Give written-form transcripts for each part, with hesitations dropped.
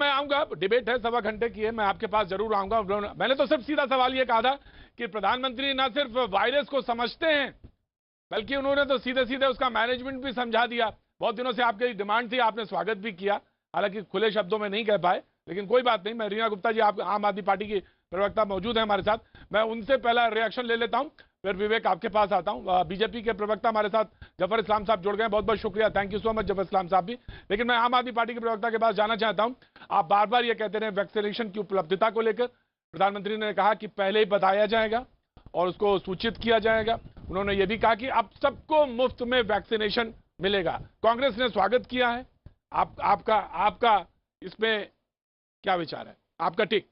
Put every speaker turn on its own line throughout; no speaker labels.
मैं आऊंगा, डिबेट है 1.25 घंटे की है, मैं आपके पास जरूर आऊंगा। मैंने तो सिर्फ सीधा सवाल ये कहा था कि प्रधानमंत्री ना सिर्फ वायरस को समझते हैं, बल्कि उन्होंने तो सीधे सीधे उसका मैनेजमेंट भी समझा दिया। बहुत दिनों से आपकी डिमांड थी, आपने स्वागत भी किया, हालांकि खुले शब्दों में नहीं कह पाए, लेकिन कोई बात नहीं। मैं रीना गुप्ता जी, आप आम आदमी पार्टी की प्रवक्ता मौजूद है हमारे साथ, मैं उनसे पहला रिएक्शन ले लेता हूं, फिर विवेक आपके पास आता हूं। बीजेपी के प्रवक्ता हमारे साथ जफर इस्लाम साहब जुड़ गए, बहुत बहुत शुक्रिया, thank you so much Zafar Islam साहब भी। लेकिन मैं आम आदमी पार्टी के प्रवक्ता के पास जाना चाहता हूं। आप बार बार ये कहते रहे वैक्सीनेशन की उपलब्धता को लेकर, प्रधानमंत्री ने कहा कि पहले ही बताया जाएगा और उसको सूचित किया जाएगा। उन्होंने ये भी कहा कि अब सबको मुफ्त में वैक्सीनेशन मिलेगा। कांग्रेस ने स्वागत किया है, आपका इसमें क्या विचार है, आपका टिक?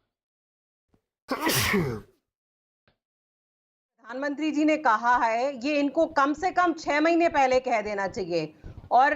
प्रधानमंत्री जी ने कहा है, ये इनको कम से कम 6 महीने पहले कह देना चाहिए। और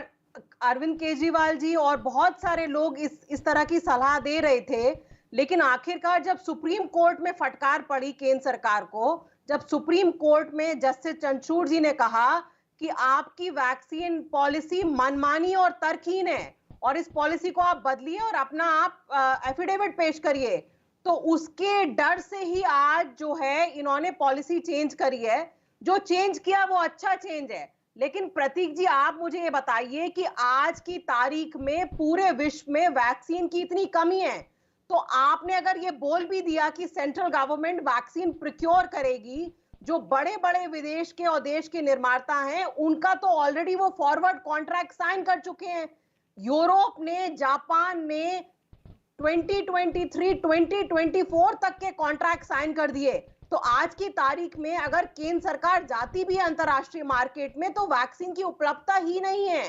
अरविंद केजरीवाल जी और बहुत सारे लोग इस तरह की सलाह दे रहे थे, लेकिन आखिरकार जब सुप्रीम कोर्ट में फटकार पड़ी केंद्र सरकार को, जब सुप्रीम कोर्ट में जस्टिस चंद्रचूड़ जी ने कहा कि आपकी वैक्सीन पॉलिसी मनमानी और तर्कहीन है और इस पॉलिसी को आप बदलिए और अपना आप एफिडेविट पेश करिए, तो उसके डर से ही आज जो है इन्होंने पॉलिसी चेंज करी है। जो चेंज किया वो अच्छा चेंज है, लेकिन प्रतीक जी आप मुझे ये बताइए कि आज की तारीख में पूरे विश्व में वैक्सीन की इतनी कमी है, तो आपने अगर ये बोल भी दिया कि सेंट्रल गवर्नमेंट वैक्सीन प्रोक्योर करेगी, जो बड़े बड़े विदेश के और देश के निर्माता हैं उनका तो ऑलरेडी वो फॉरवर्ड कॉन्ट्रैक्ट साइन कर चुके हैं। यूरोप ने, जापान ने 2023, 2024 तक के कॉन्ट्रैक्ट साइन कर दिए। तो आज की तारीख में अगर केंद्र सरकार जाती भी है अंतरराष्ट्रीय मार्केट में, तो वैक्सीन की उपलब्धता ही नहीं है।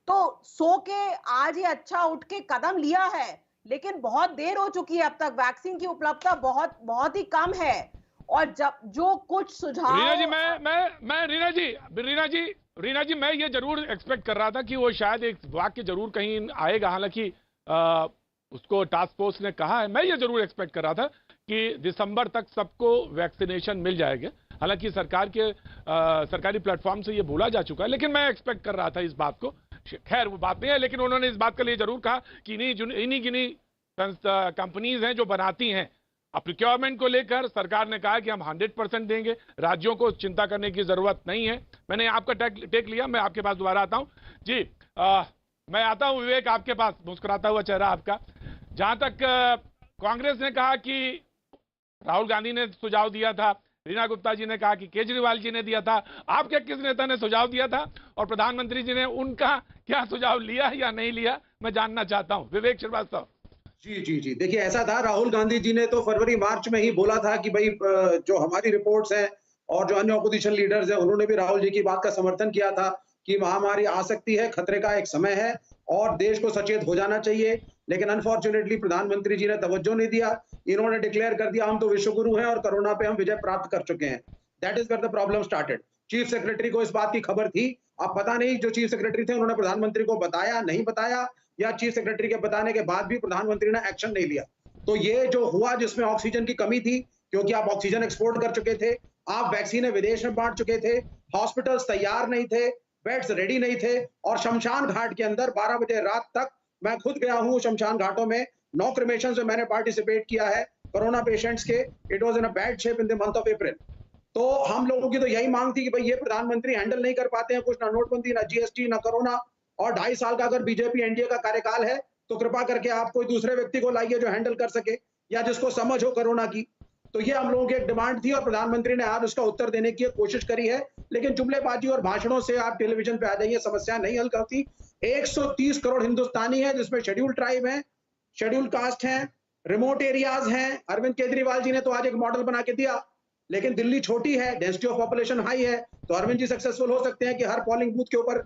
तो सो के आज ये अच्छा उठ के कदम लिया है, लेकिन बहुत देर हो चुकी है, अब तक वैक्सीन की उपलब्धता बहुत ही कम है। और जब जो कुछ सुझाव
रीना जी, मैं रीना जी मैं ये जरूर एक्सपेक्ट कर रहा था कि वो शायद एक वाक्य जरूर कहीं आएगा, हालांकि उसको टास्क फोर्स ने कहा है, मैं ये जरूर एक्सपेक्ट कर रहा था कि दिसंबर तक सबको वैक्सीनेशन मिल जाएगा। हालांकि सरकार के सरकारी प्लेटफॉर्म से ये बोला जा चुका है, लेकिन मैं एक्सपेक्ट कर रहा था इस बात को। खैर वो बात नहीं है, लेकिन उन्होंने इस बात के लिए जरूर कहा कि इन्हीं गिनी कंपनीज हैं जो बनाती हैं। अब प्रोक्योरमेंट को लेकर सरकार ने कहा कि हम 100% देंगे, राज्यों को चिंता करने की जरूरत नहीं है। मैंने आपका टेक लिया, मैं आपके पास दोबारा आता हूं जी। मैं आता हूं विवेक आपके पास, मुस्कुराता हुआ चेहरा आपका। जहां तक कांग्रेस ने कहा कि राहुल गांधी ने सुझाव दिया था, रीना गुप्ता जी ने कहा कि केजरीवाल जी ने दिया था, आपके किस नेता ने सुझाव दिया था और प्रधानमंत्री जी ने उनका क्या सुझाव लिया या नहीं लिया, मैं जानना चाहता हूं। विवेक श्रीवास्तव
जी, देखिए ऐसा था, राहुल गांधी जी ने तो फरवरी मार्च में ही बोला था कि भाई जो हमारी रिपोर्ट्स हैं और जो अन्य ऑपोजिशन लीडर्स हैं उन्होंने भी राहुल जी की बात का समर्थन किया था कि महामारी आ सकती है, खतरे का एक समय है और देश को सचेत हो जाना चाहिए। लेकिन अनफॉर्चुनेटली प्रधानमंत्री जी ने तवज्जो नहीं दिया। इन्होंने डिक्लेयर कर दिया हम तो विश्वगुरु हैं और कोरोना पे हम विजय प्राप्त कर चुके हैं। That is where the problem started. Chief secretary को इस बात की खबर थी, अब पता नहीं जो चीफ सेक्रेटरी थे उन्होंने प्रधानमंत्री को बताया, नहीं बताया, या चीफ सेक्रेटरी के बताने के बाद भी प्रधानमंत्री ने एक्शन नहीं लिया। तो ये जो हुआ जिसमें ऑक्सीजन की कमी थी, क्योंकि आप ऑक्सीजन एक्सपोर्ट कर चुके थे, आप वैक्सीन विदेश में बांट चुके थे, हॉस्पिटल्स तैयार नहीं थे, बेड्स रेडी नहीं थे और शमशान घाट के अंदर 12 बजे रात तक, मैं खुद गया हूं शमशान घाटों में, 9 क्रिमेशन में मैंने पार्टिसिपेट किया है कोरोना पेशेंट्स के। It was in a bad shape in the month of April. तो हम लोगों की तो यही मांग थी कि भाई ये प्रधानमंत्री हैंडल नहीं कर पाते हैं कुछ, ना नोटबंदी, ना जीएसटी, ना कोरोना, और 2.5 साल का अगर बीजेपी एनडीए का कार्यकाल है तो कृपा करके आप कोई दूसरे व्यक्ति को लाइए जो हैंडल कर सके या जिसको समझ हो कोरोना की। तो ये हम लोगों की एक डिमांड थी और प्रधानमंत्री ने आज उसका उत्तर देने की कोशिश करी है, लेकिन जुमलेबाजी और भाषणों से आप टेलीविजन पे आ जाइए, समस्या नहीं हल करती। 130 करोड़ हिंदुस्तानी है जिसमें शेड्यूल ट्राइब है, शेड्यूल कास्ट है, रिमोट एरियाज हैं। अरविंद केजरीवाल जी ने तो आज एक मॉडल बना के दिया, लेकिन दिल्ली छोटी है, डेंसिटी ऑफ पॉपुलेशन हाई है, तो अरविंद जी सक्सेसफुल हो सकते हैं कि हर पोलिंग बूथ के ऊपर